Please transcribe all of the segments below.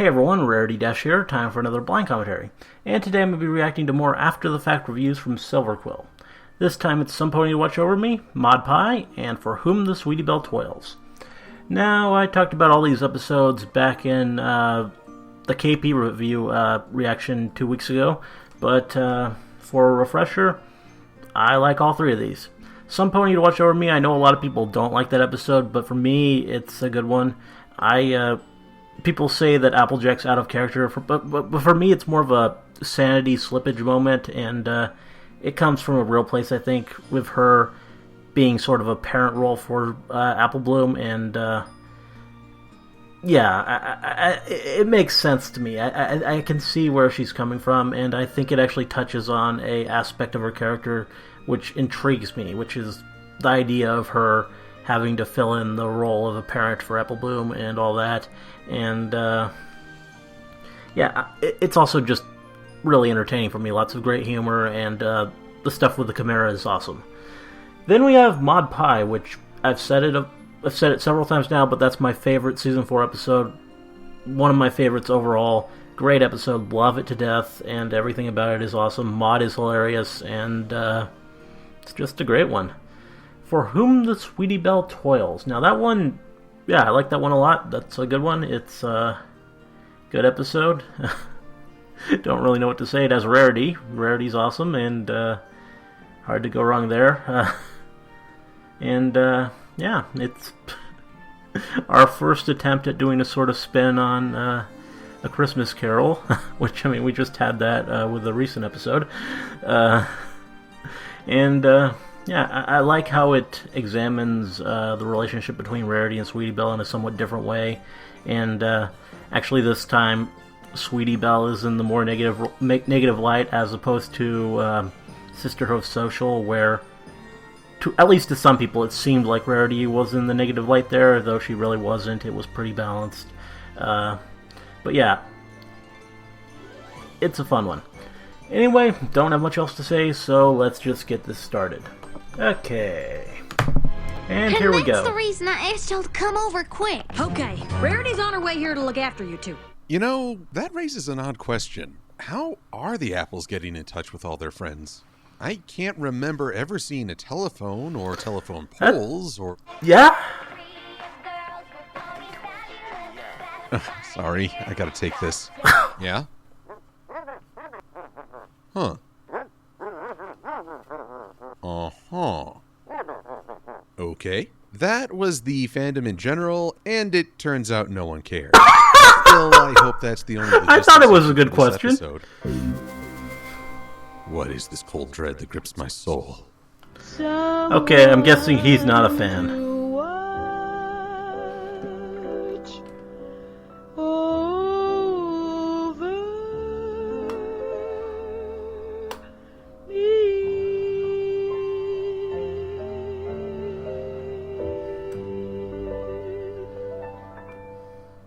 Hey everyone, Rarity Dash here, time for another blind commentary. And today I'm going to be reacting to more after-the-fact reviews from Silver Quill. This time it's Somepony to Watch Over Me, Mod Pie, and For Whom the Sweetie Belle Toils. Now, I talked about all these episodes back in the KP review reaction 2 weeks ago, but for a refresher, I like all three of these. Somepony to Watch Over Me, I know a lot of people don't like that episode, but for me, it's a good one. People say that Applejack's out of character, but for me it's more of a sanity slippage moment, and it comes from a real place, I think, with her being sort of a parent role for Apple Bloom, and it makes sense to me. I can see where she's coming from, and I think it actually touches on a aspect of her character which intrigues me, which is the idea of her having to fill in the role of a parent for Apple Bloom and all that. And it's also just really entertaining for me. Lots of great humor, and the stuff with the Chimera is awesome. Then we have Mod Pie, which I've said it several times now, but that's my favorite Season 4 episode. One of my favorites overall. Great episode, love it to death, and everything about it is awesome. Mod is hilarious, and it's just a great one. For Whom the Sweetie Belle Toils. Now that one, I like that one a lot. That's a good one. It's a good episode. Don't really know what to say. It has Rarity. Rarity's awesome, and hard to go wrong there. It's our first attempt at doing a sort of spin on A Christmas Carol, which, I mean, we just had that with the recent episode. I like how it examines the relationship between Rarity and Sweetie Belle in a somewhat different way. And actually this time, Sweetie Belle is in the more negative light, as opposed to Sisterhood of Social, where, at least to some people, it seemed like Rarity was in the negative light there, though she really wasn't. It was pretty balanced. But yeah, it's a fun one. Anyway, don't have much else to say, so let's just get this started. Okay. And here we go. That's the reason I asked y'all to come over quick. Okay, Rarity's on her way here to look after you two. You know, that raises an odd question. How are the apples getting in touch with all their friends? I can't remember ever seeing a telephone or telephone poles or... Yeah? Sorry, I gotta take this. Yeah? Huh. Uh-huh. Okay. That was the fandom in general, and it turns out no one cared. Still, I hope that's the only... I thought it was a good question. Episode. What is this cold dread that grips my soul? Okay, I'm guessing he's not a fan.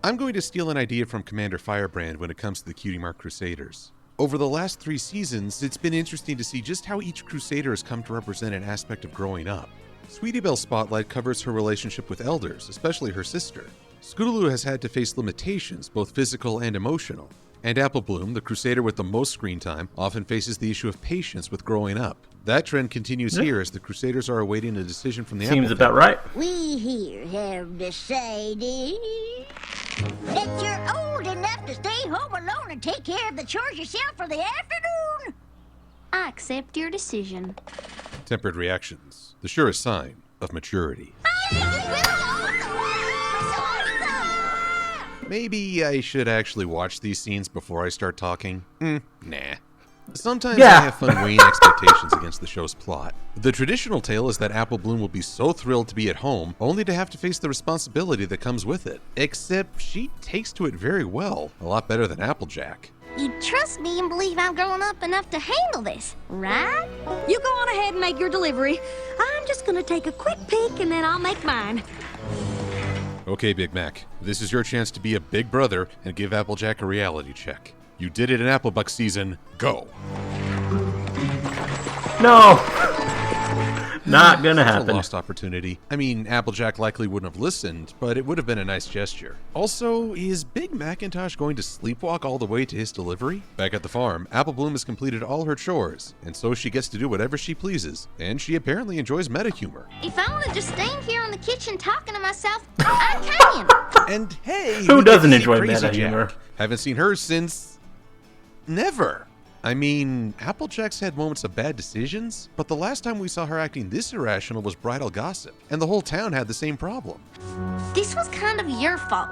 I'm going to steal an idea from Commander Firebrand when it comes to the Cutie Mark Crusaders. Over the last 3 seasons, it's been interesting to see just how each Crusader has come to represent an aspect of growing up. Sweetie Belle's spotlight covers her relationship with elders, especially her sister. Scootaloo has had to face limitations, both physical and emotional. And Apple Bloom, the Crusader with the most screen time, often faces the issue of patience with growing up. That trend continues here as the Crusaders are awaiting a decision from the Apple Seems about right. We here have decided that you're old enough to stay home alone and take care of the chores yourself for the afternoon. I accept your decision. Tempered reactions, the surest sign of maturity. Maybe I should actually watch these scenes before I start talking. Nah. Sometimes I have fun weighing expectations against the show's plot. The traditional tale is that Apple Bloom will be so thrilled to be at home, only to have to face the responsibility that comes with it. Except she takes to it very well, a lot better than Applejack. You trust me and believe I'm grown up enough to handle this, right? You go on ahead and make your delivery. I'm just gonna take a quick peek and then I'll make mine. Okay, Big Mac, this is your chance to be a big brother and give Applejack a reality check. You did it in Applebuck season. Go. No. Not gonna Such happen. a lost opportunity. I mean, Applejack likely wouldn't have listened, but it would have been a nice gesture. Also, is Big Macintosh going to sleepwalk all the way to his delivery? Back at the farm, Apple Bloom has completed all her chores, and so she gets to do whatever she pleases, and she apparently enjoys meta humor. If I want to just stand here in the kitchen talking to myself, I can. And hey, Who we get doesn't to see enjoy Crazy meta Jack. humor? Haven't seen her since never. I mean, Applejack's had moments of bad decisions, but the last time we saw her acting this irrational was Bridal Gossip, and the whole town had the same problem. This was kind of your fault.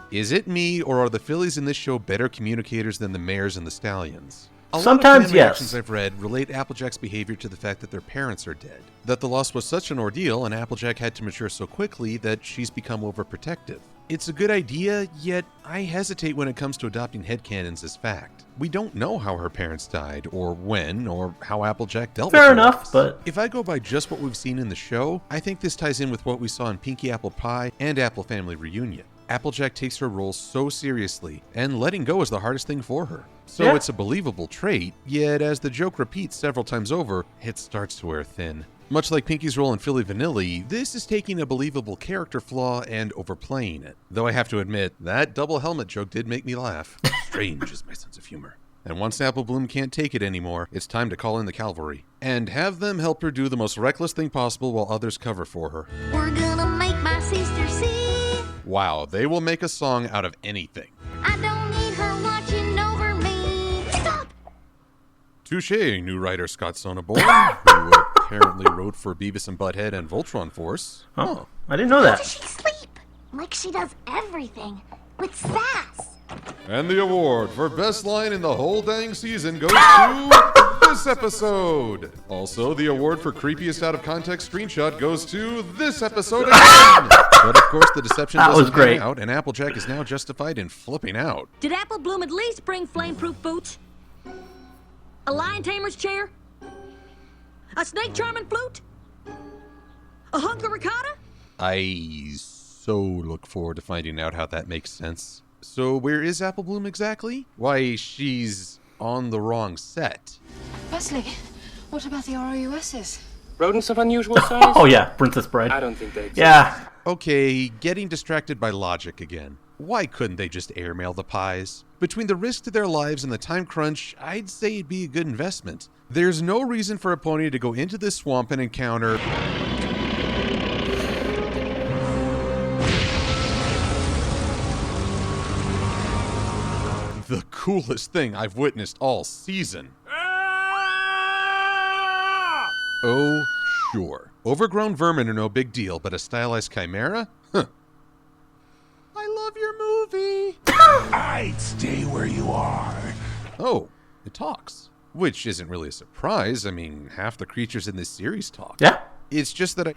Is it me, or are the fillies in this show better communicators than the mares and the stallions? A Sometimes, lot of fan yes. reactions I've read relate Applejack's behavior to the fact that their parents are dead. That the loss was such an ordeal and Applejack had to mature so quickly that she's become overprotective. It's a good idea, yet I hesitate when it comes to adopting headcanons as fact. We don't know how her parents died, or when, or how Applejack dealt with Fair her enough, loss. but If I go by just what we've seen in the show, I think this ties in with what we saw in Pinky Apple Pie and Apple Family Reunion. Applejack takes her role so seriously, and letting go is the hardest thing for her. So Yeah. it's a believable trait, yet as the joke repeats several times over, it starts to wear thin. Much like Pinky's role in Philly Vanilli, this is taking a believable character flaw and overplaying it. Though I have to admit, that double helmet joke did make me laugh. Strange is my sense of humor. And once Apple Bloom can't take it anymore, it's time to call in the cavalry. And have them help her do the most reckless thing possible while others cover for her. We're gonna make my sister see. Wow, they will make a song out of anything. I don't need her watching over me. Stop! Touché, new writer Scott Sonneborn, who apparently wrote for Beavis and Butthead and Voltron Force. oh, I didn't know How does that. she sleep? Like she does everything. With sass. And the award for best line in the whole dang season goes to this episode. Also, the award for creepiest out of context screenshot goes to this episode again. But of course, the deception That was doesn't pan great. out, and Applejack is now justified in flipping out. Did Apple Bloom at least bring flame-proof boots? A lion tamer's chair? A snake charming flute? A hunk of ricotta? I so look forward to finding out how that makes sense. So where is Apple Bloom exactly? Why, she's on the wrong set. Wesley, what about the ROUSs? Rodents of unusual size? Oh yeah, Princess Bride. I don't think they exist. Yeah, Okay, getting distracted by logic again. Why couldn't they just airmail the pies? Between the risk to their lives and the time crunch, I'd say it'd be a good investment. There's no reason for a pony to go into this swamp and encounter... the coolest thing I've witnessed all season. Oh, sure. Overgrown vermin are no big deal, but a stylized chimera? Huh. I love your movie. I'd stay where you are. Oh, it talks. Which isn't really a surprise. I mean, half the creatures in this series talk. yeah. It's just that I...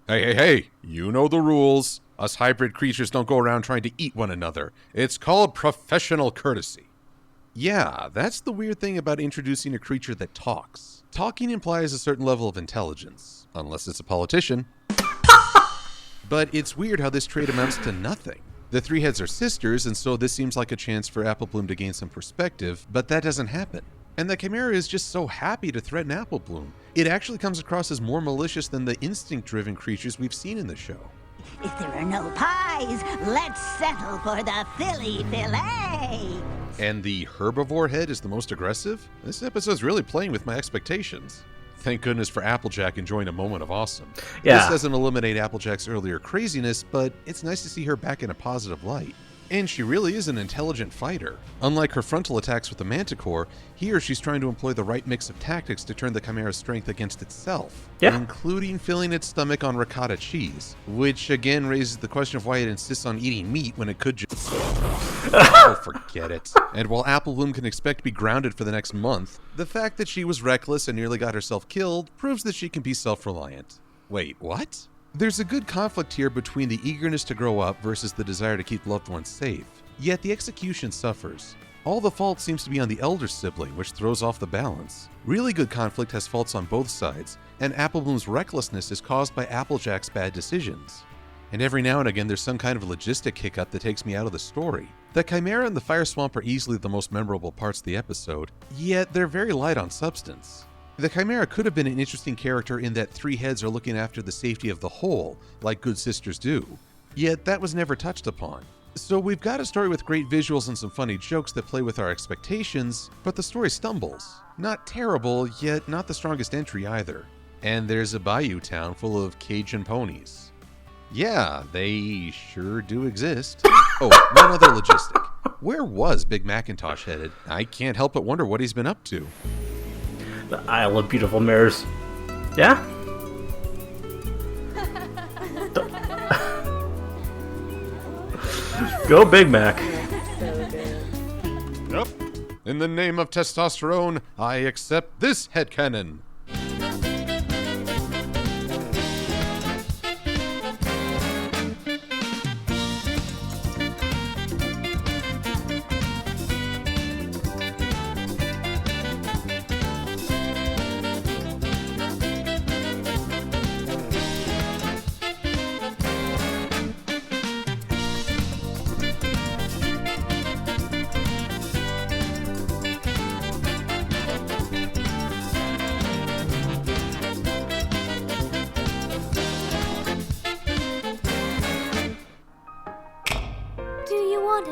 Hey, you know the rules. Us hybrid creatures don't go around trying to eat one another. It's called professional courtesy. Yeah, that's the weird thing about introducing a creature that talks. Talking implies a certain level of intelligence, unless it's a politician. But it's weird how this trait amounts to nothing. The three heads are sisters, and so this seems like a chance for Apple Bloom to gain some perspective, but that doesn't happen. And the Chimera is just so happy to threaten Apple Bloom. It actually comes across as more malicious than the instinct-driven creatures we've seen in the show. If there are no pies, let's settle for the Philly fillet. And the herbivore head is the most aggressive? This episode's really playing with my expectations. Thank goodness for Applejack enjoying a moment of awesome. Yeah. This doesn't eliminate Applejack's earlier craziness, but it's nice to see her back in a positive light. And she really is an intelligent fighter. Unlike her frontal attacks with the Manticore, here she's trying to employ the right mix of tactics to turn the Chimera's strength against itself, Yeah. including filling its stomach on ricotta cheese, which again raises the question of why it insists on eating meat when it could just... Oh, forget it. And while Apple Bloom can expect to be grounded for the next month, the fact that she was reckless and nearly got herself killed proves that she can be self-reliant. Wait, what? There's a good conflict here between the eagerness to grow up versus the desire to keep loved ones safe. Yet the execution suffers. All the fault seems to be on the elder sibling, which throws off the balance. Really good conflict has faults on both sides, and Apple Bloom's recklessness is caused by Applejack's bad decisions. And every now and again there's some kind of logistic hiccup that takes me out of the story. The Chimera and the Fire Swamp are easily the most memorable parts of the episode, yet they're very light on substance. The Chimera could have been an interesting character in that three heads are looking after the safety of the whole, like good sisters do, yet that was never touched upon. So we've got a story with great visuals and some funny jokes that play with our expectations, but the story stumbles. Not terrible, yet not the strongest entry either. And there's a bayou town full of Cajun ponies. Yeah, they sure do exist. Oh, one other logistic. Where was Big Macintosh headed? I can't help but wonder what he's been up to. The Isle of Beautiful Mirrors. Yeah? Go Big Mac. Yep. In the name of testosterone, I accept this headcanon.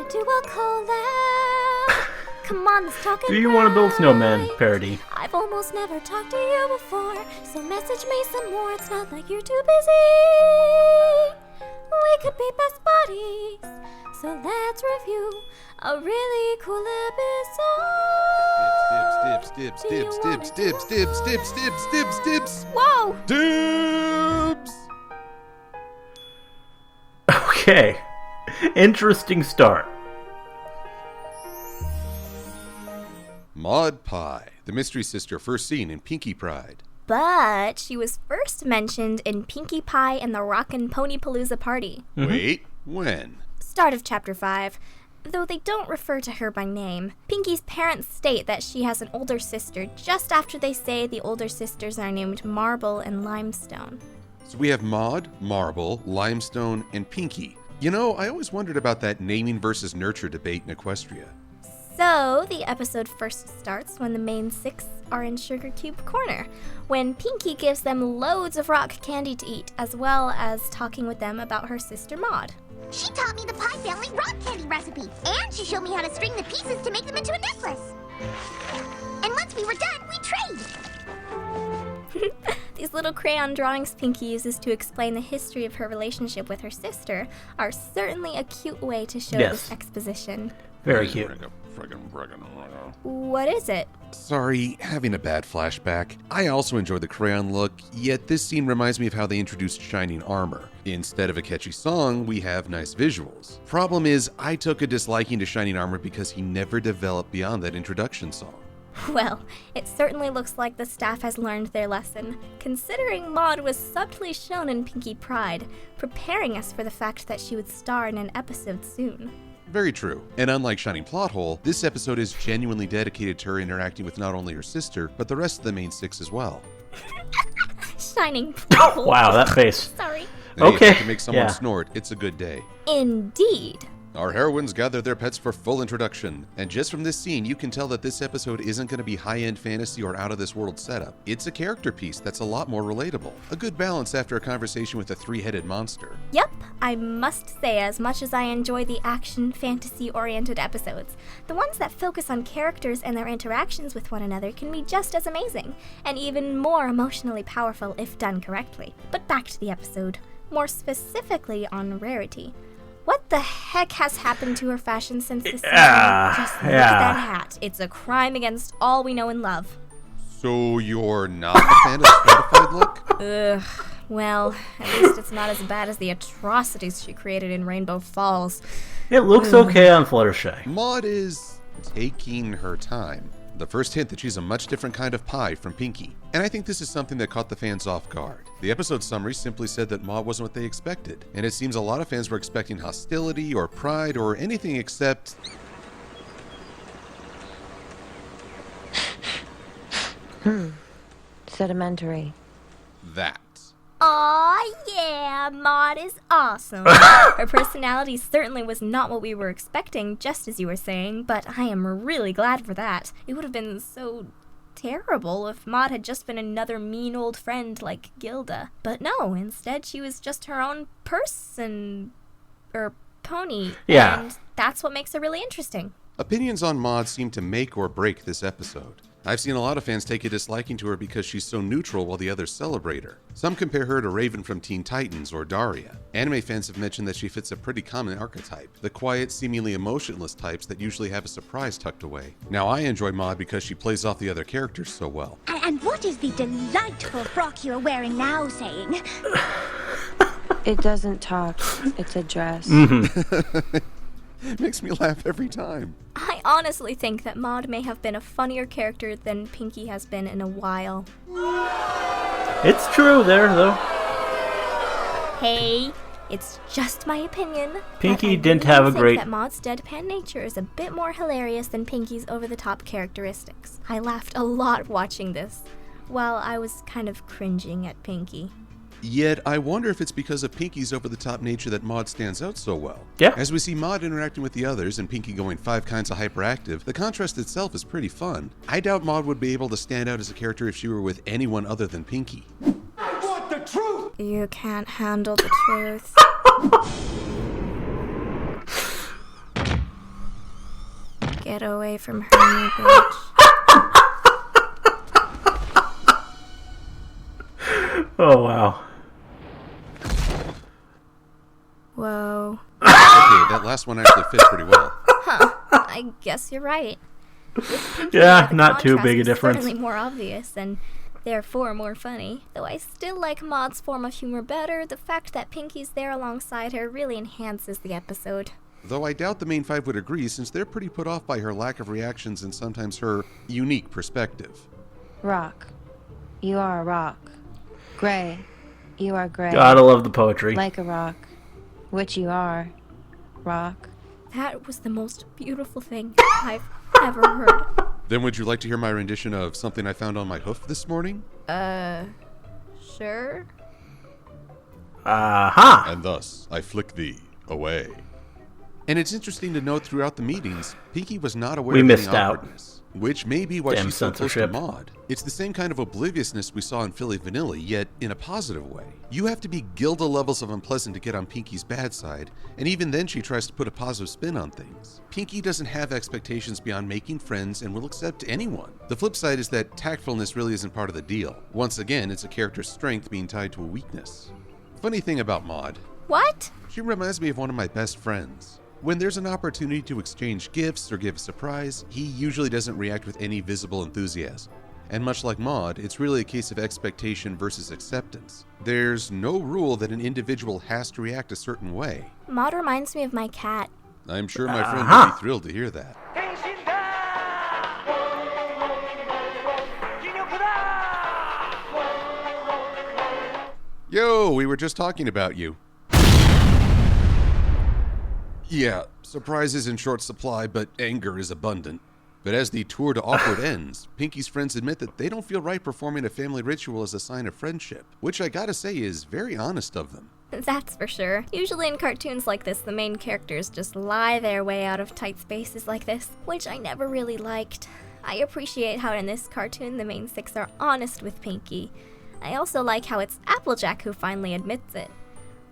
Do a collab? Come on, let's talk. Do you want to build snowman parody? I've almost never talked to you before, so message me some more. It's not like you're too busy. We could be best buddies, so let's review a really cool episode. Whoa! Dibs! Okay. Interesting start. Maud Pie, the mystery sister first seen in Pinkie Pride. But she was first mentioned in Pinkie Pie and the Rockin' Ponypalooza Party. Wait, when? Start of Chapter 5. Though they don't refer to her by name, Pinkie's parents state that she has an older sister just after they say the older sisters are named Marble and Limestone. So we have Maud, Marble, Limestone, and Pinkie. You know, I always wondered about that naming versus nurture debate in Equestria. So, the episode first starts when the main six are in Sugar Cube Corner, when Pinkie gives them loads of rock candy to eat, as well as talking with them about her sister Maud. She taught me the Pie Family rock candy recipe, and she showed me how to string the pieces to make them into a necklace. And once we were done, we trade. These little crayon drawings Pinkie uses to explain the history of her relationship with her sister are certainly a cute way to show this exposition. Very cute. What is it? Sorry, having a bad flashback. I also enjoy the crayon look, yet this scene reminds me of how they introduced Shining Armor. Instead of a catchy song, we have nice visuals. Problem is, I took a disliking to Shining Armor because he never developed beyond that introduction song. Well, it certainly looks like the staff has learned their lesson, considering Maud was subtly shown in Pinkie Pride, preparing us for the fact that she would star in an episode soon. Very true. And unlike Shining Plothole, this episode is genuinely dedicated to her interacting with not only her sister, but the rest of the main six as well. Shining Plothole. Wow, that face. Sorry. Hey, Okay. if I can make someone snort, it's a good day. Indeed. Our heroines gather their pets for full introduction, and just from this scene, you can tell that this episode isn't going to be high-end fantasy or out-of-this-world setup. It's a character piece that's a lot more relatable. A good balance after a conversation with a three-headed monster. Yep, I must say, as much as I enjoy the action, fantasy-oriented episodes, the ones that focus on characters and their interactions with one another can be just as amazing, and even more emotionally powerful if done correctly. But back to the episode, more specifically on Rarity. What the heck has happened to her fashion sense this season? Just look at that hat. It's a crime against all we know and love. So you're not a fan of the stratified look? Ugh. Well, at least it's not as bad as the atrocities she created in Rainbow Falls. It looks okay on Fluttershy. Maud is taking her time. The first hint that she's a much different kind of pie from Pinkie. And I think this is something that caught the fans off guard. The episode summary simply said that Maud wasn't what they expected, and it seems a lot of fans were expecting hostility or pride or anything except... Sedimentary. that. Aw, Yeah, Maud is awesome. Her personality certainly was not what we were expecting, just as you were saying, but I am really glad for that. It would have been so terrible if Maud had just been another mean old friend like Gilda. But no, instead she was just her own pony. Yeah. And that's what makes her really interesting. Opinions on Maud seem to make or break this episode. I've seen a lot of fans take a disliking to her because she's so neutral while the others celebrate her. Some compare her to Raven from Teen Titans or Daria. Anime fans have mentioned that she fits a pretty common archetype, the quiet, seemingly emotionless types that usually have a surprise tucked away. Now I enjoy Maud because she plays off the other characters so well. And what is the delightful frock you're wearing now saying? It doesn't talk. It's a dress. It makes me laugh every time. I honestly think that Maud may have been a funnier character than Pinky has been in a while. It's true there, though. Hey, it's just my opinion. Pinky but I didn't really have a think great... that Maud's deadpan nature is a bit more hilarious than Pinky's over-the-top characteristics. I laughed a lot watching this, while I was kind of cringing at Pinky. Yet, I wonder if it's because of Pinky's over-the-top nature that Maud stands out so well. Yeah. As we see Maud interacting with the others and Pinky going 5 kinds of hyperactive, the contrast itself is pretty fun. I doubt Maud would be able to stand out as a character if she were with anyone other than Pinky. I want the truth! You can't handle the truth. Get away from her, you bitch. Oh, wow. Whoa. Okay, that last one actually fits pretty well. I guess you're right. Yeah, The not too contrast big a is difference. Certainly more obvious and therefore more funny. Though I still like Maud's form of humor better, the fact that Pinky's there alongside her really enhances the episode. Though I doubt the main 5 would agree since they're pretty put off by her lack of reactions and sometimes her unique perspective. Rock. You are a rock. Gray. You are gray. Gotta love the poetry. Like a rock. Which you are. Rock. That was the most beautiful thing I've ever heard. Then would you like to hear my rendition of something I found on my hoof this morning? Sure? Aha! And thus, I flick thee away. And it's interesting to note throughout the meetings, Pinky was not aware We of missed any out. awkwardness, which may be why Damn she's so close to censorship. Maud. It's the same kind of obliviousness we saw in Philly Vanilla, yet in a positive way. You have to be Gilda levels of unpleasant to get on Pinky's bad side, and even then she tries to put a positive spin on things. Pinky doesn't have expectations beyond making friends and will accept anyone. The flip side is that tactfulness really isn't part of the deal. Once again, it's a character's strength being tied to a weakness. Funny thing about Maud, What? she reminds me of one of my best friends. When there's an opportunity to exchange gifts or give a surprise, he usually doesn't react with any visible enthusiasm. And much like Maud, it's really a case of expectation versus acceptance. There's no rule that an individual has to react a certain way. Maud reminds me of my cat. I'm sure my friend would be thrilled to hear that. Yo, we were just talking about you. Yeah, surprise is in short supply, but anger is abundant. But as the tour to Awkward ends, Pinky's friends admit that they don't feel right performing a family ritual as a sign of friendship, which I gotta say is very honest of them. That's for sure. Usually in cartoons like this, the main characters just lie their way out of tight spaces like this, which I never really liked. I appreciate how in this cartoon the main 6 are honest with Pinky. I also like how it's Applejack who finally admits it.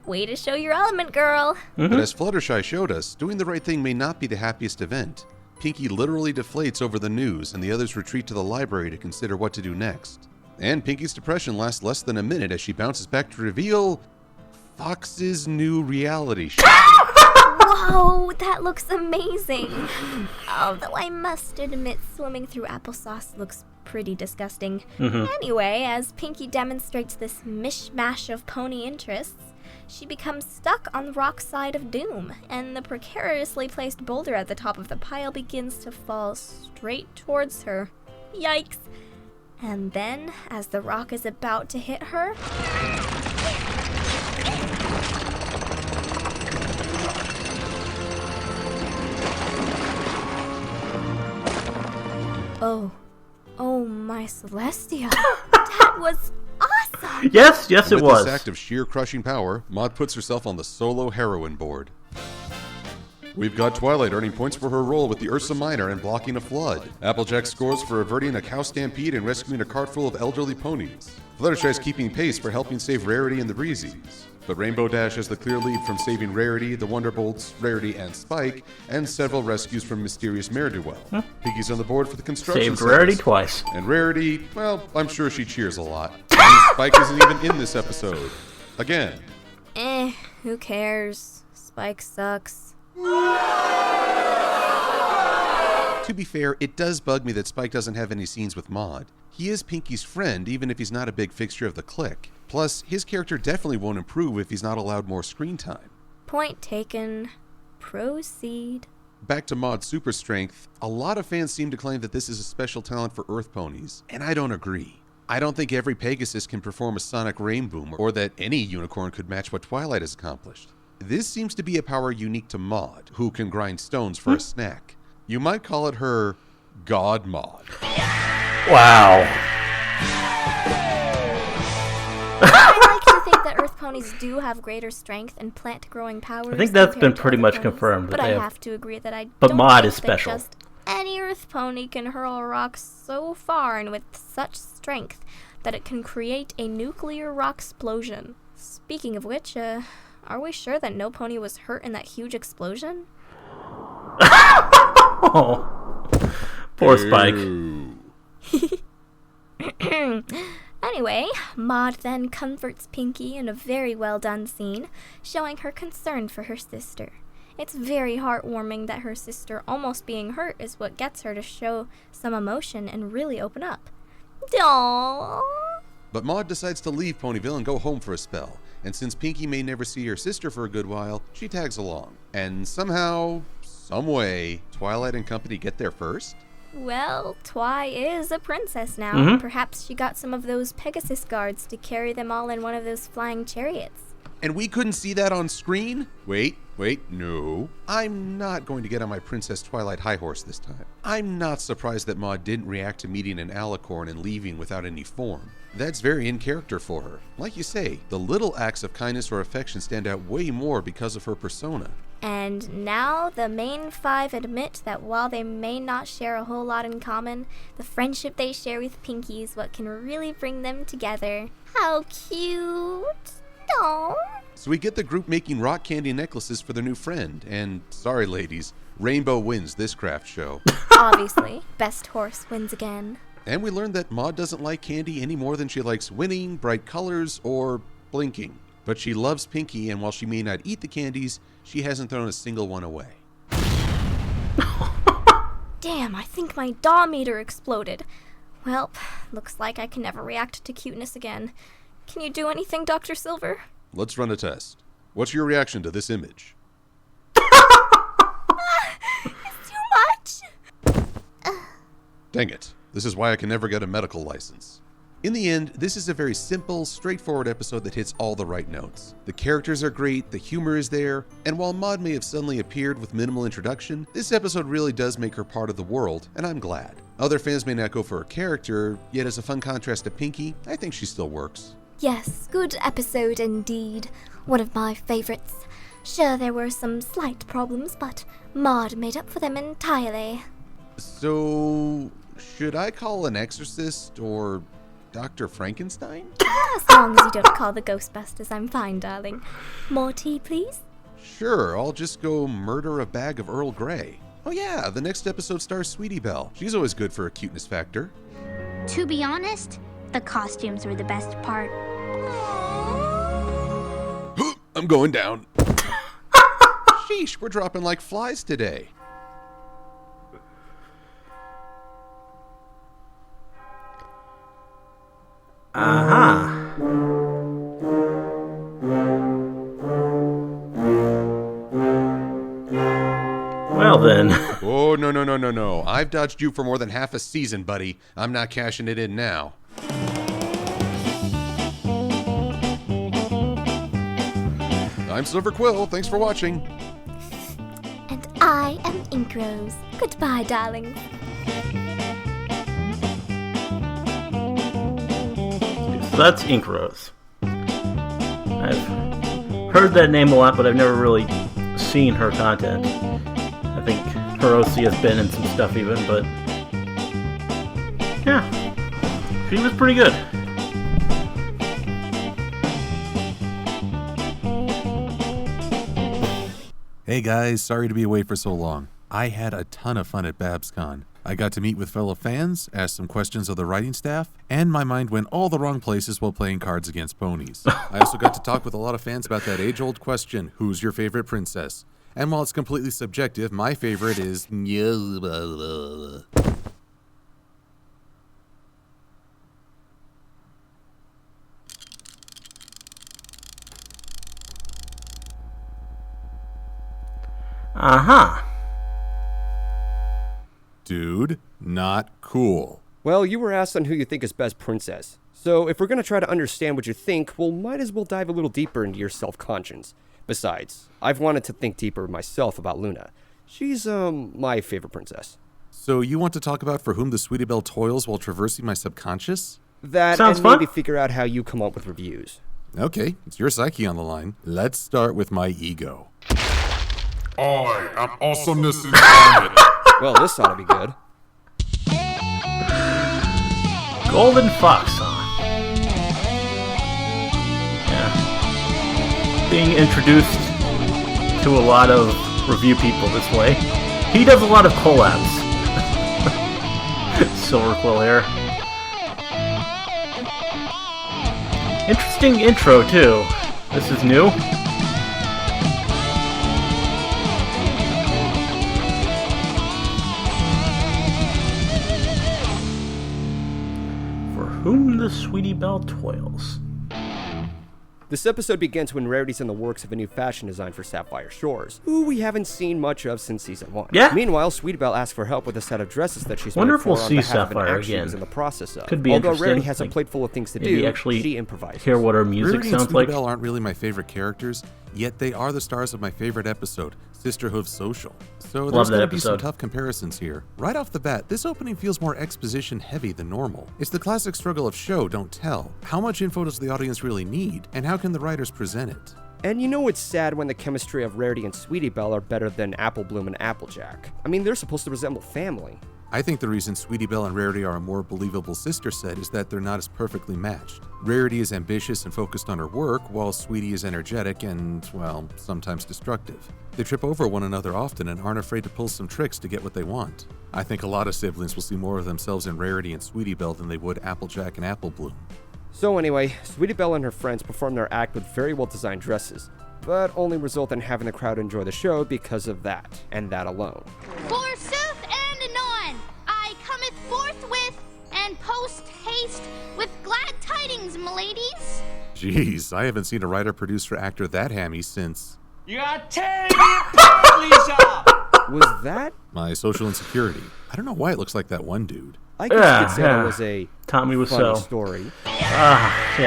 Way to show your element, girl! But as Fluttershy showed us, doing the right thing may not be the happiest event. Pinky literally deflates over the news, and the others retreat to the library to consider what to do next. And Pinky's depression lasts less than a minute as she bounces back to reveal Fox's new reality show. Whoa, that looks amazing! Although I must admit, swimming through applesauce looks pretty disgusting. Anyway, as Pinky demonstrates this mishmash of pony interests, she becomes stuck on the rock side of doom, and the precariously placed boulder at the top of the pile begins to fall straight towards her. Yikes! And then, as the rock is about to hit her... Oh my Celestia. That was awesome! Yes, it With was. this act of sheer crushing power, Maud puts herself on the solo heroine board. We've got Twilight earning points for her role with the Ursa Minor and blocking a flood. Applejack scores for averting a cow stampede and rescuing a cart full of elderly ponies. Fluttershy's keeping pace for helping save Rarity and the Breezies. But Rainbow Dash has the clear lead from saving Rarity, the Wonderbolts, Rarity, and Spike, and several rescues from mysterious Ne'er-do-well. Pinky's on the board for the construction Saved Rarity service. twice. And Rarity, well, I'm sure she cheers a lot. And Spike isn't even in this episode. Again. Who cares? Spike sucks. To be fair, it does bug me that Spike doesn't have any scenes with Maud. He is Pinky's friend, even if he's not a big fixture of the clique. Plus, his character definitely won't improve if he's not allowed more screen time. Point taken. Proceed. Back to Maud's super strength, a lot of fans seem to claim that this is a special talent for Earth ponies, and I don't agree. I don't think every Pegasus can perform a sonic rain boom, or that any unicorn could match what Twilight has accomplished. This seems to be a power unique to Maud, who can grind stones for a snack. You might call it her God Maud. Wow. I like to think that Earth ponies do have greater strength and plant-growing powers. I think that's compared been to pretty other much ponies, confirmed that But I they have- have to agree that I But don't Maud think is special. that just any Earth pony can hurl a rock so far and with such strength that it can create a nuclear rock explosion. Speaking of which, are we sure that no pony was hurt in that huge explosion? Oh, poor Spike. Anyway, Maud then comforts Pinky in a very well done scene, showing her concern for her sister. It's very heartwarming that her sister almost being hurt is what gets her to show some emotion and really open up. Aww. But Maud decides to leave Ponyville and go home for a spell. And since Pinky may never see her sister for a good while, she tags along. And somehow, someway, Twilight and company get there first? Well, Twi is a princess now. Perhaps she got some of those Pegasus guards to carry them all in one of those flying chariots. And we couldn't see that on screen? Wait, no. I'm not going to get on my Princess Twilight high horse this time. I'm not surprised that Maud didn't react to meeting an alicorn and leaving without any form. That's very in character for her. Like you say, the little acts of kindness or affection stand out way more because of her persona. And now the main five admit that while they may not share a whole lot in common, the friendship they share with Pinky is what can really bring them together. How cute! Aww. So we get the group making rock candy necklaces for their new friend, and sorry ladies, Rainbow wins this craft show. Obviously, best horse wins again. And we learned that Maud doesn't like candy any more than she likes winning, bright colors, or blinking. But she loves Pinky, and while she may not eat the candies, she hasn't thrown a single one away. Damn, I think my DAW meter exploded. Well, looks like I can never react to cuteness again. Can you do anything, Dr. Silver? Let's run a test. What's your reaction to this image? It's too much! Dang it. This is why I can never get a medical license. In the end, this is a very simple, straightforward episode that hits all the right notes. The characters are great, the humor is there, and while Maud may have suddenly appeared with minimal introduction, this episode really does make her part of the world, and I'm glad. Other fans may not go for her character, yet as a fun contrast to Pinky, I think she still works. Yes, good episode indeed. One of my favorites. Sure, there were some slight problems, but Maud made up for them entirely. So, should I call an exorcist or Dr. Frankenstein? As long as you don't call the Ghostbusters, I'm fine, darling. More tea, please? Sure, I'll just go murder a bag of Earl Grey. Oh yeah, the next episode stars Sweetie Belle. She's always good for a cuteness factor. To be honest, the costumes were the best part. I'm going down. Sheesh, we're dropping like flies today. Well then. Oh, no. I've dodged you for more than half a season, buddy. I'm not cashing it in now. I'm Silver Quill. Thanks for watching. And I am Ink Rose. Goodbye, darlings. So that's Ink Rose. I've heard that name a lot, but I've never really seen her content. I think her OC has been in some stuff even, but yeah, she was pretty good. Hey guys, sorry to be away for so long. I had a ton of fun at BabsCon. I got to meet with fellow fans, ask some questions of the writing staff, and my mind went all the wrong places while playing Cards Against Ponies. I also got to talk with a lot of fans about that age-old question, who's your favorite princess? And while it's completely subjective, my favorite is... Uh-huh. Dude, not cool. Well, you were asked on who you think is best princess. So if we're going to try to understand what you think, well, might as well dive a little deeper into your self-conscience. Besides, I've wanted to think deeper myself about Luna. She's, my favorite princess. So you want to talk about for whom the Sweetie Belle toils while traversing my subconscious? That, Sounds and fun. maybe figure out how you come up with reviews. Okay, it's your psyche on the line. Let's start with my ego. I am awesomeness incarnate. Well, this ought to be good. Golden Fox, huh? Yeah. Being introduced to a lot of review people this way. He does a lot of collabs. Silver Quill here. Interesting intro, too. This is new. Whom the Sweetie Belle toils. This episode begins when Rarity's in the works of a new fashion design for Sapphire Shores, who we haven't seen much of since season 1. Yeah. Meanwhile, Sweetie Belle asks for help with a set of dresses that she's Wonder made if we'll for on see behalf of an Sapphire act she again. was in the process of. Could be Although interesting. Rarity has a Like, plate full of things to maybe do, actually she improvises. hear what her music Rarity and sounds Sweetie like. Belle aren't really my favorite characters, yet they are the stars of my favorite episode, Sisterhood Social. So there's that going to be some episode. tough comparisons here. Right off the bat, this opening feels more exposition heavy than normal. It's the classic struggle of show, don't tell. How much info does the audience really need, and how can the writers present it? And you know it's sad when the chemistry of Rarity and Sweetie Belle are better than Apple Bloom and Applejack. I mean, they're supposed to resemble family. I think the reason Sweetie Belle and Rarity are a more believable sister set is that they're not as perfectly matched. Rarity is ambitious and focused on her work, while Sweetie is energetic and, well, sometimes destructive. They trip over one another often and aren't afraid to pull some tricks to get what they want. I think a lot of siblings will see more of themselves in Rarity and Sweetie Belle than they would Applejack and Apple Bloom. So anyway, Sweetie Belle and her friends perform their act with very well-designed dresses, but only result in having the crowd enjoy the show because of that, and that alone. Forsooth and anon, I cometh forthwith and post-haste with glad tidings, m'ladies. Jeez, I haven't seen a writer, producer, actor that hammy since... You gotta tear your please off. Was that? my social insecurity. I don't know why it looks like that one dude. I guess you could say yeah. it was a Tommy funny Wiseau. story. Yeah.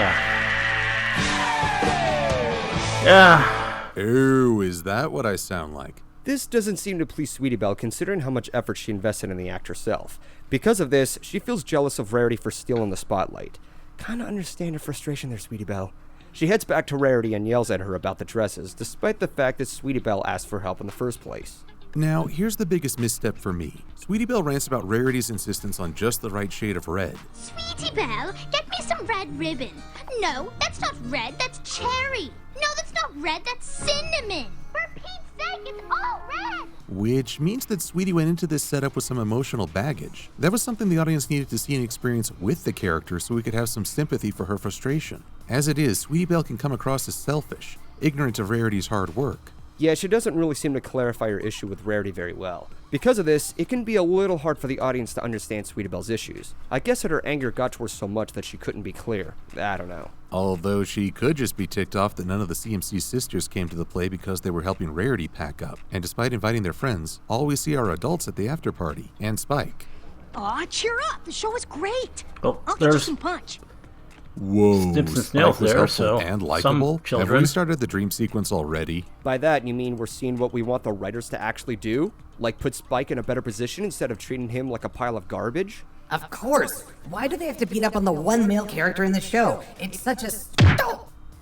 Yeah. Oh, is that what I sound like? This doesn't seem to please Sweetie Belle considering how much effort she invested in the act herself. Because of this, she feels jealous of Rarity for stealing the spotlight. Kinda understand her frustration there, Sweetie Belle. She heads back to Rarity and yells at her about the dresses, despite the fact that Sweetie Belle asked for help in the first place. Now, here's the biggest misstep for me. Sweetie Belle rants about Rarity's insistence on just the right shade of red. Sweetie Belle, get me some red ribbon. No, that's not red, that's cherry. No, that's not red, that's cinnamon. For Pete's sake, it's all red. Which means that Sweetie went into this setup with some emotional baggage. That was something the audience needed to see and experience with the character so we could have some sympathy for her frustration. As it is, Sweetie Belle can come across as selfish, ignorant of Rarity's hard work. Yeah, she doesn't really seem to clarify her issue with Rarity very well. Because of this, it can be a little hard for the audience to understand Sweetie Belle's issues. I guess that her anger got to her so much that she couldn't be clear. I don't know. Although she could just be ticked off that none of the CMC sisters came to the play because they were helping Rarity pack up. And despite inviting their friends, all we see are adults at the after party, and Spike. Aw, cheer up. The show is great. Oh, I'll get you there's some punch. Whoa, Snips and Spike Snails was there, helpful so and some likable. Have children. we started the dream sequence already? By that, you mean we're seeing what we want the writers to actually do? Like put Spike in a better position instead of treating him like a pile of garbage? Of course. Why do they have to beat up on the one male character in the show? It's such a...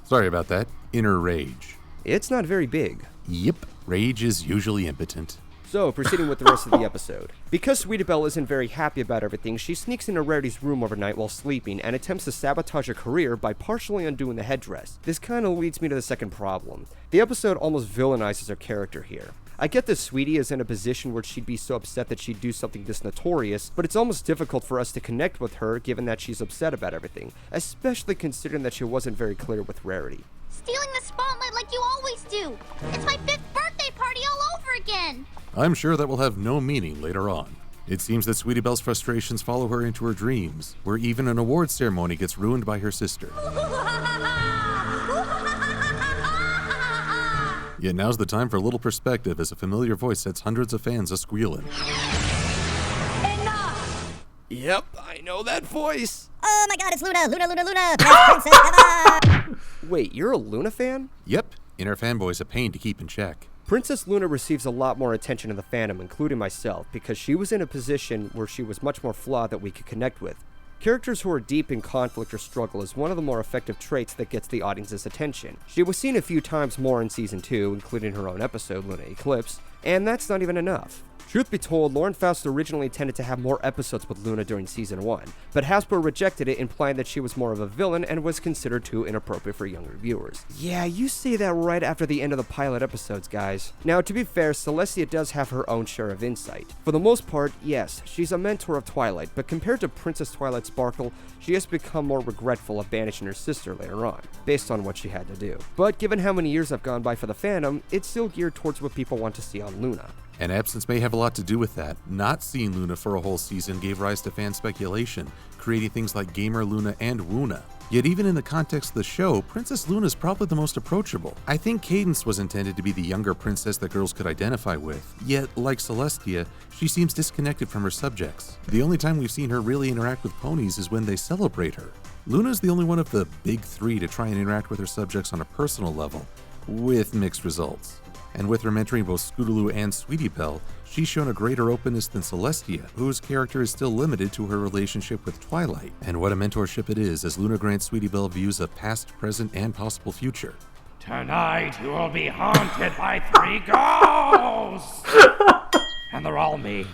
Sorry about that. Inner rage. It's not very big. Yep. Rage is usually impotent. So, proceeding with the rest of the episode. Because Sweetie Belle isn't very happy about everything, she sneaks into Rarity's room overnight while sleeping and attempts to sabotage her career by partially undoing the headdress. This kinda leads me to the second problem. The episode almost villainizes her character here. I get that Sweetie is in a position where she'd be so upset that she'd do something this notorious, but it's almost difficult for us to connect with her given that she's upset about everything, especially considering that she wasn't very clear with Rarity. Stealing the spotlight like you always do. It's my 5th birthday party all over again. I'm sure that will have no meaning later on. It seems that Sweetie Belle's frustrations follow her into her dreams, where even an awards ceremony gets ruined by her sister. Yet now's the time for a little perspective as a familiar voice sets hundreds of fans a-squealing. Enough! Yep, I know that voice! Oh my god, it's Luna! Luna, Luna, Luna! Best princess ever! Wait, you're a Luna fan? Yep, inner fanboy's a pain to keep in check. Princess Luna receives a lot more attention in the fandom, including myself, because she was in a position where she was much more flawed that we could connect with. Characters who are deep in conflict or struggle is one of the more effective traits that gets the audience's attention. She was seen a few times more in Season 2, including her own episode, Luna Eclipse, and that's not even enough. Truth be told, Lauren Faust originally intended to have more episodes with Luna during Season 1, but Hasbro rejected it, implying that she was more of a villain and was considered too inappropriate for younger viewers. Yeah, you say that right after the end of the pilot episodes, guys. Now, to be fair, Celestia does have her own share of insight. For the most part, yes, she's a mentor of Twilight, but compared to Princess Twilight Sparkle, she has become more regretful of banishing her sister later on, based on what she had to do. But given how many years have gone by for the fandom, it's still geared towards what people want to see on Luna. And absence may have a lot to do with that. Not seeing Luna for a whole season gave rise to fan speculation, creating things like Gamer Luna and Wuna. Yet even in the context of the show, Princess Luna is probably the most approachable. I think Cadence was intended to be the younger princess that girls could identify with, yet, like Celestia, she seems disconnected from her subjects. The only time we've seen her really interact with ponies is when they celebrate her. Luna's the only one of the big three to try and interact with her subjects on a personal level, with mixed results. And with her mentoring both Scootaloo and Sweetie Belle, she's shown a greater openness than Celestia, whose character is still limited to her relationship with Twilight. And what a mentorship it is, as Luna grants Sweetie Belle views of past, present, and possible future. Tonight you will be haunted by 3 ghosts! And they're all me.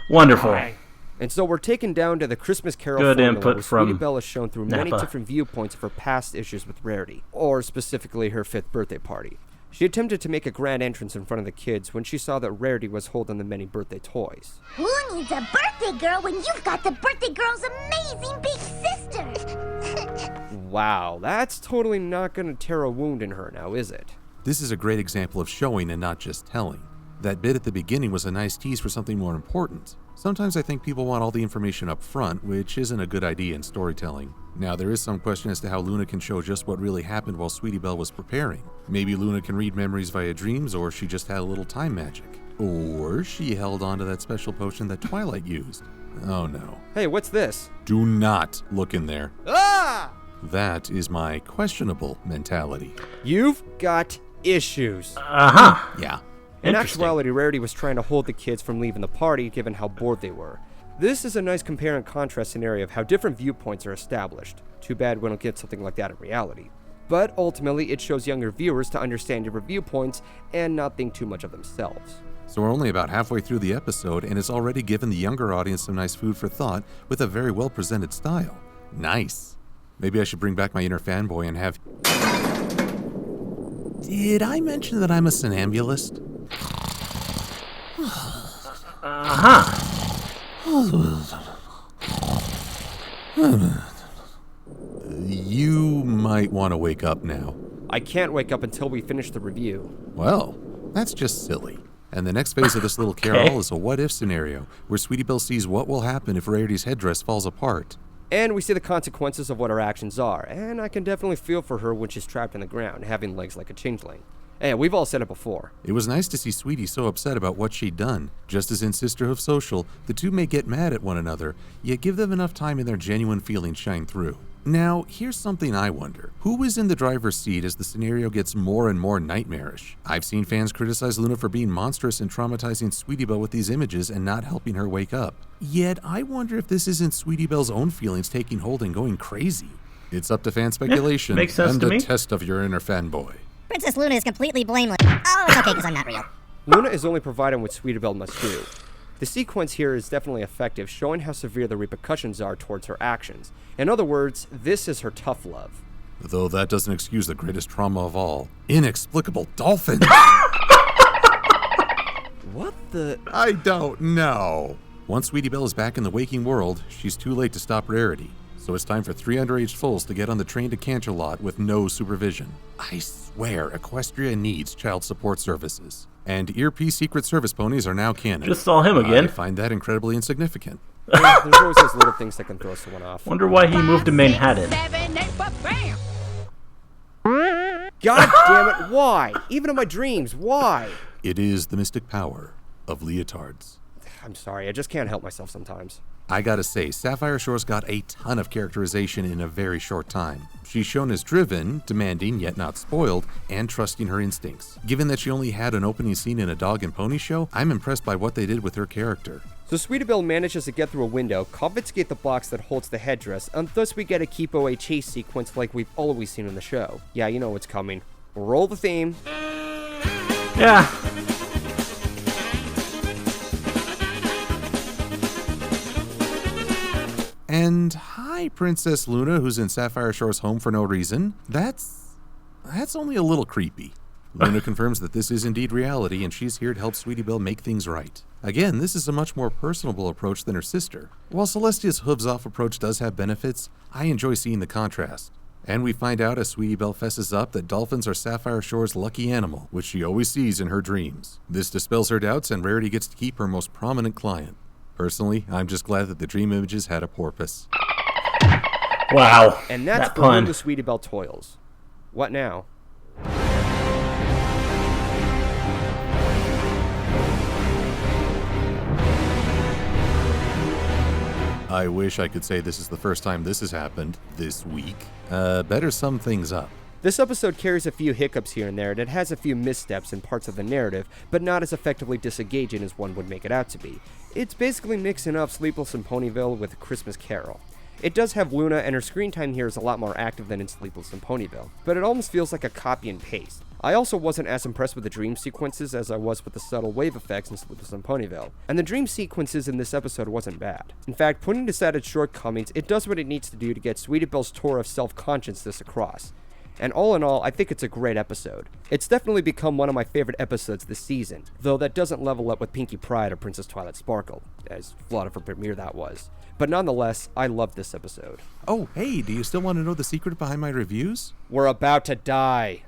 Wonderful. Bye. And so we're taken down to the Christmas Carol Good formula, input where from Sweetie Belle is shown through many Nappa. different viewpoints of her past issues with Rarity, or specifically her 5th birthday party. She attempted to make a grand entrance in front of the kids when she saw that Rarity was holding the many birthday toys. Who needs a birthday girl when you've got the birthday girl's amazing big sister? Wow, that's totally not gonna tear a wound in her now, is it? This is a great example of showing and not just telling. That bit at the beginning was a nice tease for something more important. Sometimes I think people want all the information up front, which isn't a good idea in storytelling. Now, there is some question as to how Luna can show just what really happened while Sweetie Belle was preparing. Maybe Luna can read memories via dreams, or she just had a little time magic. Or she held on to that special potion that Twilight used. Oh no. Hey, what's this? Do not look in there. Ah! That is my questionable mentality. You've got issues. Uh-huh. Yeah. In actuality, Rarity was trying to hold the kids from leaving the party given how bored they were. This is a nice compare and contrast scenario of how different viewpoints are established. Too bad we don't get something like that in reality. But ultimately, it shows younger viewers to understand different viewpoints and not think too much of themselves. So we're only about halfway through the episode, and it's already given the younger audience some nice food for thought with a very well presented style. Nice. Maybe I should bring back my inner fanboy and have... Did I mention that I'm a somnambulist? Uh-huh. You might want to wake up now. I can't wake up until we finish the review. Well, that's just silly. And the next phase of this little carol is a what-if scenario, where Sweetie Belle sees what will happen if Rarity's headdress falls apart. And we see the consequences of what her actions are, and I can definitely feel for her when she's trapped in the ground, having legs like a changeling. Hey, we've all said it before. It was nice to see Sweetie so upset about what she'd done. Just as in Sisterhood Social, the two may get mad at one another, yet give them enough time and their genuine feelings shine through. Now, here's something I wonder. Who is in the driver's seat as the scenario gets more and more nightmarish? I've seen fans criticize Luna for being monstrous and traumatizing Sweetie Belle with these images and not helping her wake up. Yet, I wonder if this isn't Sweetie Belle's own feelings taking hold and going crazy. It's up to fan speculation makes sense and to the me. test of your inner fanboy. Princess Luna is completely blameless. Oh, it's okay because I'm not real. Luna is only providing what Sweetie Belle must do. The sequence here is definitely effective, showing how severe the repercussions are towards her actions. In other words, this is her tough love. Though that doesn't excuse the greatest trauma of all, inexplicable dolphins. What the? I don't know. Once Sweetie Belle is back in the waking world, she's too late to stop Rarity. So it's time for 3 underage foals to get on the train to Canterlot with no supervision. I swear Equestria needs child support services. And Earpiece Secret Service ponies are now canon. Just saw him again. I find that incredibly insignificant. Yeah, there's always those little things that can throw someone off. Wonder why he moved to Manhattan. God damn it, why? Even in my dreams, why? It is the mystic power of leotards. I'm sorry, I just can't help myself sometimes. I gotta say, Sapphire Shore's got a ton of characterization in a very short time. She's shown as driven, demanding yet not spoiled, and trusting her instincts. Given that she only had an opening scene in a dog and pony show, I'm impressed by what they did with her character. So Sweetie Belle manages to get through a window, confiscate the box that holds the headdress, and thus we get a keep away chase sequence like we've always seen in the show. Yeah, you know what's coming. Roll the theme. Yeah. And hi, Princess Luna, who's in Sapphire Shore's home for no reason. That's only a little creepy. Luna confirms that this is indeed reality, and she's here to help Sweetie Belle make things right. Again, this is a much more personable approach than her sister. While Celestia's hooves-off approach does have benefits, I enjoy seeing the contrast. And we find out as Sweetie Belle fesses up that dolphins are Sapphire Shore's lucky animal, which she always sees in her dreams. This dispels her doubts, and Rarity gets to keep her most prominent client. Personally, I'm just glad that the dream images had a porpoise. Wow. And that's that for pun. the Sweetie Belle Toils. What now? I wish I could say this is the first time this has happened this week. Better sum things up. This episode carries a few hiccups here and there, and it has a few missteps in parts of the narrative, but not as effectively disengaging as one would make it out to be. It's basically mixing up Sleepless in Ponyville with A Christmas Carol. It does have Luna, and her screen time here is a lot more active than in Sleepless in Ponyville, but it almost feels like a copy and paste. I also wasn't as impressed with the dream sequences as I was with the subtle wave effects in Sleepless in Ponyville, and the dream sequences in this episode wasn't bad. In fact, putting aside its shortcomings, it does what it needs to do to get Sweetie Belle's tour of self-consciousness across. And all in all, I think it's a great episode. It's definitely become one of my favorite episodes this season, though that doesn't level up with Pinkie Pride or Princess Twilight Sparkle, as flawed of a premiere that was. But nonetheless, I love this episode. Oh, hey, do you still want to know the secret behind my reviews? We're about to die.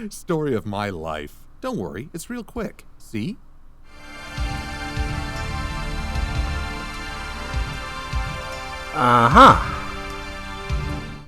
Story of my life. Don't worry, it's real quick. See? Uh-huh.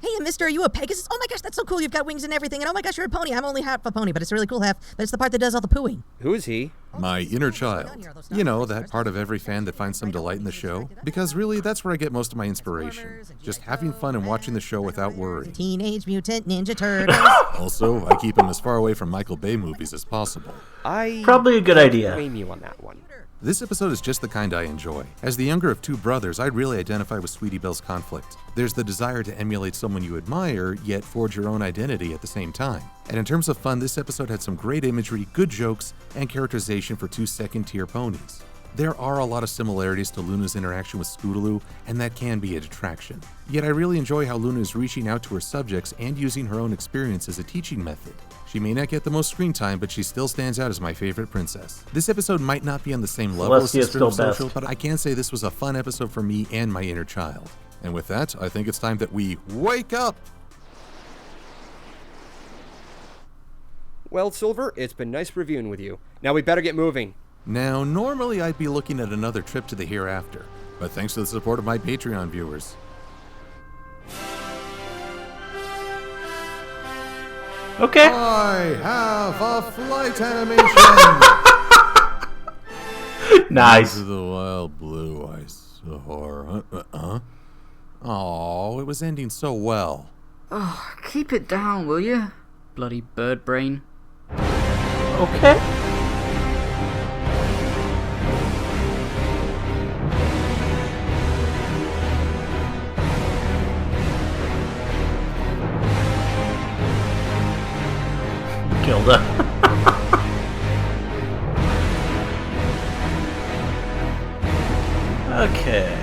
Hey, mister, are you a Pegasus? Oh my gosh, that's so cool. You've got wings and everything. And oh my gosh, you're a pony. I'm only half a pony, but it's a really cool half. But it's the part that does all the pooing. Who is he? My inner child. You know, that part of every fan that finds some delight in the show. Because really, that's where I get most of my inspiration. Just having fun and watching the show without worry. Teenage Mutant Ninja Turtles. Also, I keep him as far away from Michael Bay movies as possible. Probably a good idea. Blame you on that one. This episode is just the kind I enjoy. As the younger of two brothers, I really identify with Sweetie Belle's conflict. There's the desire to emulate someone you admire, yet forge your own identity at the same time. And in terms of fun, this episode had some great imagery, good jokes, and characterization for two second-tier ponies. There are a lot of similarities to Luna's interaction with Scootaloo, and that can be a detraction. Yet I really enjoy how Luna is reaching out to her subjects and using her own experience as a teaching method. She may not get the most screen time, but she still stands out as my favorite princess. This episode might not be on the same level as Sister of Social, but I can say this was a fun episode for me and my inner child. And with that, I think it's time that we wake up! Well, Silver, it's been nice reviewing with you. Now we better get moving. Now, normally I'd be looking at another trip to the hereafter, but thanks to the support of my Patreon viewers. Okay. I have a flight animation! Nice. Into the wild blue I soar. Oh, It was ending so well. Oh, keep it down, will you? Bloody bird brain. Okay. Gilda. Okay.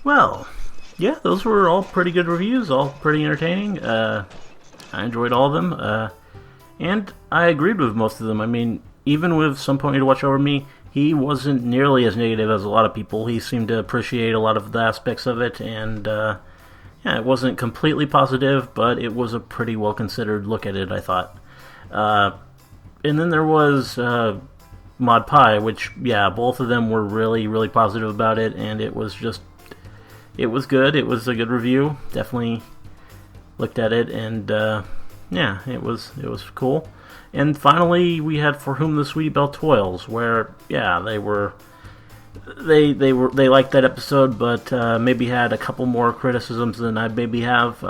Well, yeah, those were all pretty good reviews, all pretty entertaining. I enjoyed all of them, and I agreed with most of them. I mean, even with Somepony to watch over me, he wasn't nearly as negative as a lot of people. He seemed to appreciate a lot of the aspects of it, and yeah, it wasn't completely positive, but it was a pretty well-considered look at it, I thought. And then there was Mod Pie, which, yeah, both of them were really, really positive about it, and it was good. It was a good review. Definitely looked at it, and yeah, it was cool. And finally, we had For Whom the Sweetie Belle Toils, where, yeah, they liked that episode, but maybe had a couple more criticisms than I maybe have.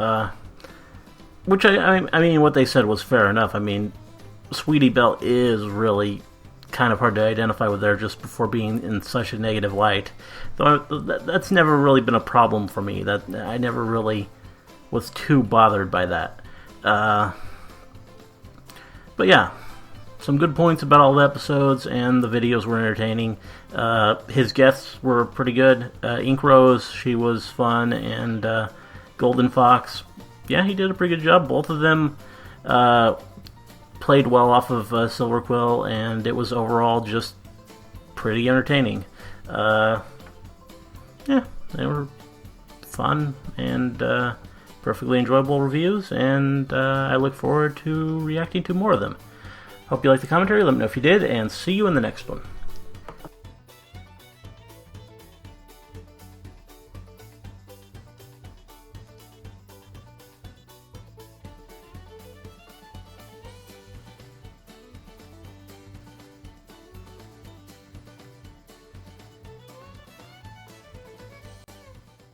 Which I mean, what they said was fair enough. I mean, Sweetie Belle is really kind of hard to identify with her just before being in such a negative light. Though that's never really been a problem for me. That I never really was too bothered by that. But yeah, some good points about all the episodes, and the videos were entertaining. His guests were pretty good. Ink Rose, she was fun, and Golden Fox, yeah, he did a pretty good job. Both of them played well off of Silver Quill, and it was overall just pretty entertaining. Yeah, they were fun and perfectly enjoyable reviews, and I look forward to reacting to more of them. Hope you liked the commentary. Let me know if you did, and see you in the next one.